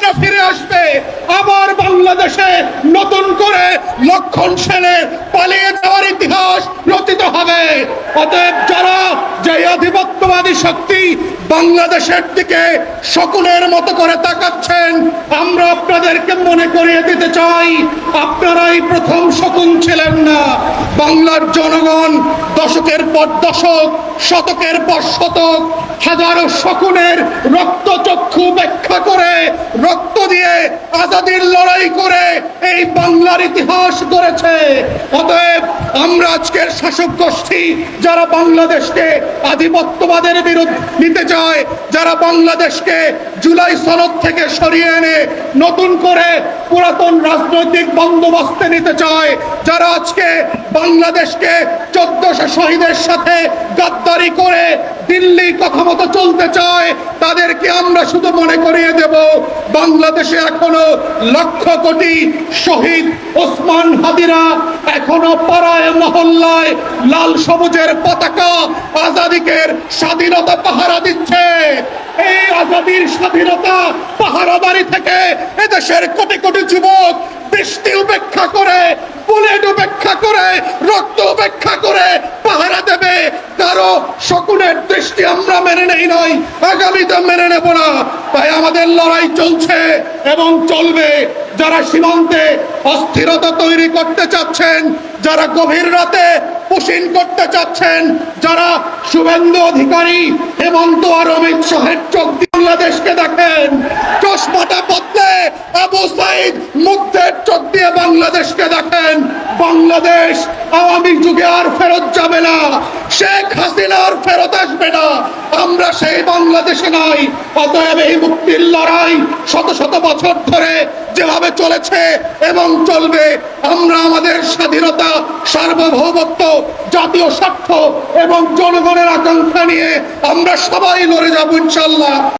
সামনে ফিরে আসবে। আবার বাংলাদেশে নতুন করে লক্ষণ সেনের পালিয়ে যাওয়ার ইতিহাস রচিত হবে। অতএব যারা যে আধিপত্যবাদী শক্তি বাংলাদেশের দিকে শকুনের মতো করে তাকাচ্ছেন, আমরা আপনাদেরকে মনে করিয়ে দিতে চাই, আপনারাই প্রথম শকুন ছিলেন না। বাংলার জনগণ দশকের পর দশক, শতকের পর শতক হাজারো শকুনের রক্তচক্ষু ব্যাখ্যা করে, রক্ত দিয়ে আজাদির লড়াই করে এই বাংলার ইতিহাস গড়েছে। অতএব আমরা আজকের শাসক গোষ্ঠী যারা বাংলাদেশকে আধিপত্যবাদের বিরুদ্ধে নিতে চায়, যারা বাংলাদেশকে জুলাই সনদ থেকে সরিয়ে এনে নতুন করে পুরাতন রাজনৈতিক বন্দোবস্তে নিতে চায়, যারা আজকে বাংলাদেশকে 1400 শহীদের সাথে গাদ্দারি করে দিল্লি কথা মতো চলতে চায়, তাদেরকে আমরা শুধু মনে করিয়ে দেব, বাংলাদেশে এখনো লক্ষ কোটি শহীদ ওসমান হাদিরা এখনো পাড়ায় মহল্লায় লাল সবুজের পতাকা আজাদিকের স্বাধীনতা পাহারা দিচ্ছে। এই আজাদির স্বাধীনতা পাহারাদারি থেকে এদেশের কোটি কোটি যুবক বৃষ্টি উপেক্ষা করে, বুলেট উপেক্ষা করে, রক্ত উপেক্ষা করে পাহারা দেবে। কারো শকুনের দৃষ্টি আমরা মেনে নেই নয়, আগামীতে মেনে নেব না। তাই আমাদের লড়াই চলছে এবং চলবে। যারা সীমান্তে অস্থিরতা তৈরি করতে চাচ্ছেন, যারা গভীর রাতে পুশিন করতে চাচ্ছেন, যারা শুভেন্দু অধিকারী, হেমন্ত আর অমিত শাহের চোখ দিয়ে বাংলাদেশকে দেখেন, চশমাটা বদলে আবু সাইদ মুগ্ধের চোখ দিয়ে বাংলাদেশকে দেখেন, বাংলাদেশ আওয়ামী যুগে আর ফেরত যাবে না, শেখ হাসিনা আর ফেরত আসবে না। আমরা সেই বাংলাদেশে নাই। অতএব এই মুক্তির লড়াই শত শত বছর ধরে যেভাবে চলেছে এবং চলবে, আমরা আমাদের স্বাধীনতা, সার্বভৌমত্ব, জাতীয় স্বার্থ এবং জনগণের আকাঙ্ক্ষা নিয়ে আমরা সবাই লড়ে যাবো ইনশাল্লাহ।